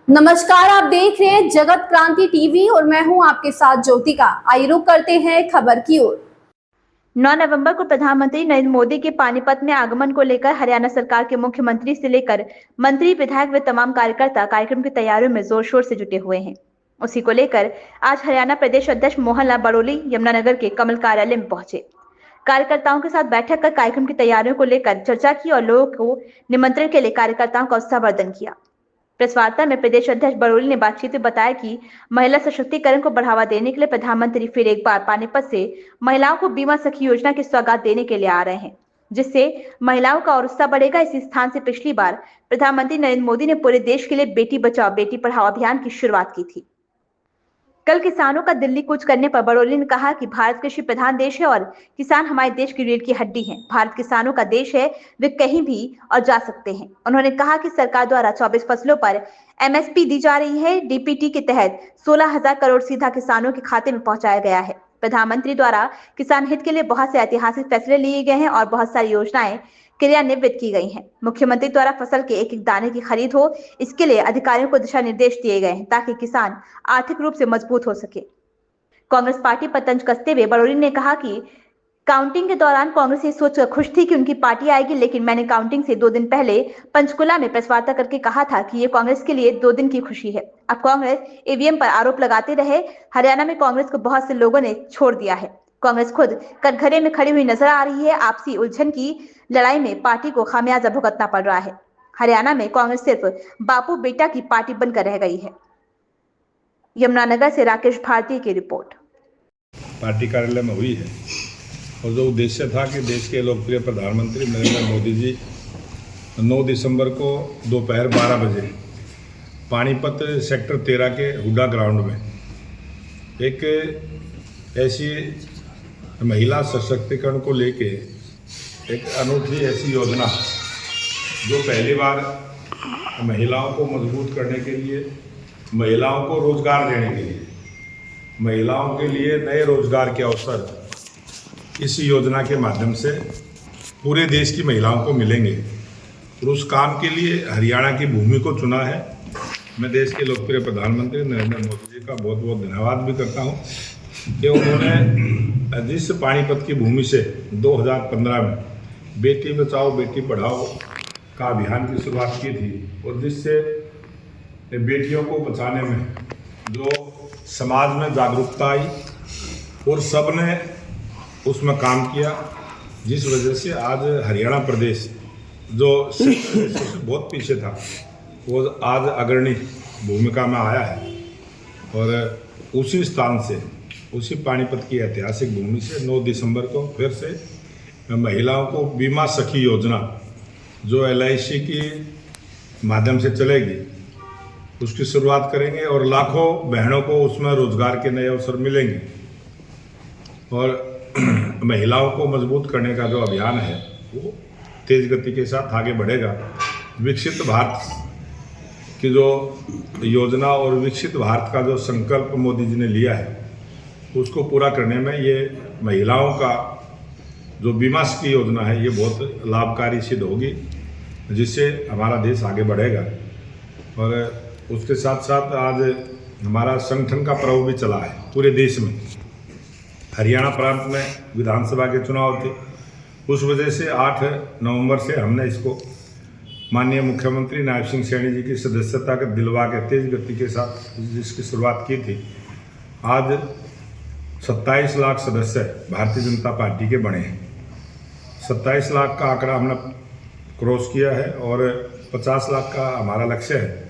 नमस्कार, आप देख रहे हैं जगत क्रांति टीवी और मैं हूं आपके साथ ज्योतिका। आइए रुक करते हैं खबर की ओर। 9 नवंबर को प्रधानमंत्री नरेंद्र मोदी के पानीपत में आगमन को लेकर हरियाणा सरकार के मुख्यमंत्री से लेकर मंत्री, विधायक व तमाम कार्यकर्ता कार्यक्रम की तैयारियों में जोर शोर से जुटे हुए हैं। उसी को लेकर आज हरियाणा प्रदेश अध्यक्ष मोहन लाल बड़ोली यमुनानगर के कमल कार्यालय में पहुंचे। कार्यकर्ताओं के साथ बैठक कर कार्यक्रम की तैयारियों को लेकर चर्चा की और लोगों को निमंत्रण के लिए कार्यकर्ताओं का उत्साहवर्धन किया। प्रेस वार्ता में प्रदेश अध्यक्ष बड़ोली ने बातचीत में बताया कि महिला सशक्तिकरण को बढ़ावा देने के लिए प्रधानमंत्री फिर एक बार पानीपत से महिलाओं को बीमा सखी योजना की सौगात देने के लिए आ रहे हैं, जिससे महिलाओं का और उत्साह बढ़ेगा। इसी स्थान से पिछली बार प्रधानमंत्री नरेंद्र मोदी ने पूरे देश के लिए बेटी बचाओ बेटी पढ़ाओ अभियान की शुरुआत की थी। कल किसानों का दिल्ली कूच करने पर बड़ोली ने कहा कि भारत कृषि प्रधान देश है और किसान हमारे देश की रीढ़ की हड्डी हैं। भारत किसानों का देश है, वे कहीं भी और जा सकते हैं। उन्होंने कहा कि सरकार द्वारा 24 फसलों पर एमएसपी दी जा रही है। डीपीटी के तहत 16,000 करोड़ सीधा किसानों के खाते में पहुंचाया गया है। प्रधानमंत्री द्वारा किसान हित के लिए बहुत से ऐतिहासिक फैसले लिए गए हैं और बहुत सारी योजनाएं क्रियान्वित की गई हैं। मुख्यमंत्री द्वारा फसल के एक एक दाने की खरीद हो, इसके लिए अधिकारियों को दिशा निर्देश दिए गए हैं ताकि किसान आर्थिक रूप से मजबूत हो सके। कांग्रेस पार्टी पर तंज कसते हुए बड़ोली ने कहा कि काउंटिंग के दौरान कांग्रेस ये सोचकर खुश थी कि उनकी पार्टी आएगी, लेकिन मैंने काउंटिंग से 2 दिन पहले पंचकुला में प्रेस वार्ता करके कहा था कि ये कांग्रेस के लिए 2 दिन की खुशी है। अब कांग्रेस ईवीएम पर आरोप लगाते रहे। हरियाणा में कांग्रेस को बहुत से लोगों ने छोड़ दिया है। कांग्रेस खुद कटघरे में खड़ी हुई नजर आ रही है। आपसी उलझन की लड़ाई में पार्टी को खामियाजा भुगतना पड़ रहा है। हरियाणा में कांग्रेस सिर्फ बापू बेटा की पार्टी बनकर रह गई है। यमुनानगर से राकेश भारती की रिपोर्ट। पार्टी कार्यालय में हुई है और जो उद्देश्य था कि देश के लोकप्रिय प्रधानमंत्री नरेंद्र मोदी जी 9 दिसंबर को दोपहर 12 बजे पानीपत सेक्टर 13 के हुड्डा ग्राउंड में एक ऐसी महिला सशक्तिकरण को लेके एक अनूठी ऐसी योजना जो पहली बार महिलाओं को मजबूत करने के लिए, महिलाओं को रोजगार देने के लिए, महिलाओं के लिए नए रोजगार के अवसर इस योजना के माध्यम से पूरे देश की महिलाओं को मिलेंगे। और उस काम के लिए हरियाणा की भूमि को चुना है। मैं देश के लोकप्रिय प्रधानमंत्री नरेंद्र मोदी जी का बहुत बहुत धन्यवाद भी करता हूं कि उन्होंने जिस पानीपत की भूमि से 2015 में बेटी बचाओ बेटी पढ़ाओ का अभियान की शुरुआत की थी और जिससे बेटियों को बचाने में जो समाज में जागरूकता आई और सब ने उसमें काम किया, जिस वजह से आज हरियाणा प्रदेश जो बहुत पीछे था वो आज अग्रणी भूमिका में आया है। और उसी स्थान से, उसी पानीपत की ऐतिहासिक भूमि से 9 दिसंबर को फिर से महिलाओं को बीमा सखी योजना जो LIC की माध्यम से चलेगी उसकी शुरुआत करेंगे और लाखों बहनों को उसमें रोजगार के नए अवसर मिलेंगे। और महिलाओं को मजबूत करने का जो अभियान है वो तेज गति के साथ आगे बढ़ेगा। विकसित भारत की जो योजना और विकसित भारत का जो संकल्प मोदी जी ने लिया है उसको पूरा करने में ये महिलाओं का जो बीमा की योजना है ये बहुत लाभकारी सिद्ध होगी, जिससे हमारा देश आगे बढ़ेगा। और उसके साथ साथ आज हमारा संगठन का पर्व भी चला है पूरे देश में। हरियाणा प्रांत में विधानसभा के चुनाव थे, उस वजह से 8 नवंबर से हमने इसको माननीय मुख्यमंत्री नायब सिंह सैनी जी की सदस्यता के दिलवा के तेज गति के साथ जिसकी शुरुआत की थी। आज 27 लाख सदस्य भारतीय जनता पार्टी के बने हैं। 27 लाख का आंकड़ा हमने क्रॉस किया है और 50 लाख का हमारा लक्ष्य है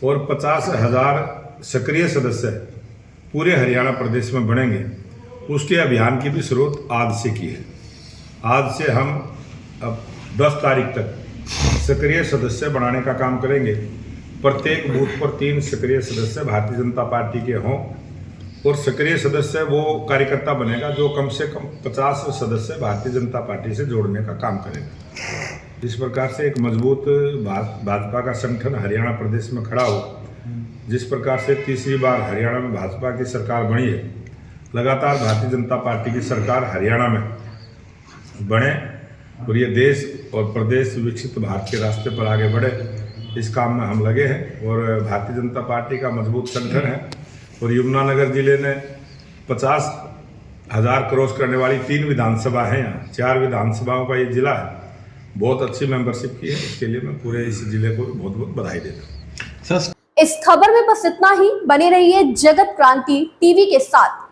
और 50,000 सक्रिय सदस्य पूरे हरियाणा प्रदेश में बनेंगे। उसके अभियान की भी शुरुआत आज से की है। आज से हम अब 10 तारीख तक सक्रिय सदस्य बनाने का काम करेंगे। प्रत्येक बूथ पर 3 सक्रिय सदस्य भारतीय जनता पार्टी के हों और सक्रिय सदस्य वो कार्यकर्ता बनेगा जो कम से कम 50 सदस्य भारतीय जनता पार्टी से जोड़ने का काम करेगा। इस प्रकार से एक मजबूत भाजपा का संगठन हरियाणा प्रदेश में खड़ा हो। जिस प्रकार से तीसरी बार हरियाणा में भाजपा की सरकार बनी है, लगातार भारतीय जनता पार्टी की सरकार हरियाणा में बने और ये देश और प्रदेश विकसित भारत के रास्ते पर आगे बढ़े, इस काम में हम लगे हैं और भारतीय जनता पार्टी का मजबूत संगठन है। और यमुनानगर जिले ने 50,000 क्रॉस करने वाली 3 विधानसभा हैं, यहाँ 4 विधानसभाओं का ये जिला है। बहुत अच्छी मेंबरशिप की है, इसके लिए मैं पूरे इस जिले को बहुत बहुत बधाई देता हूँ। इस खबर में बस इतना ही। बने रहिए जगत क्रांति टीवी के साथ।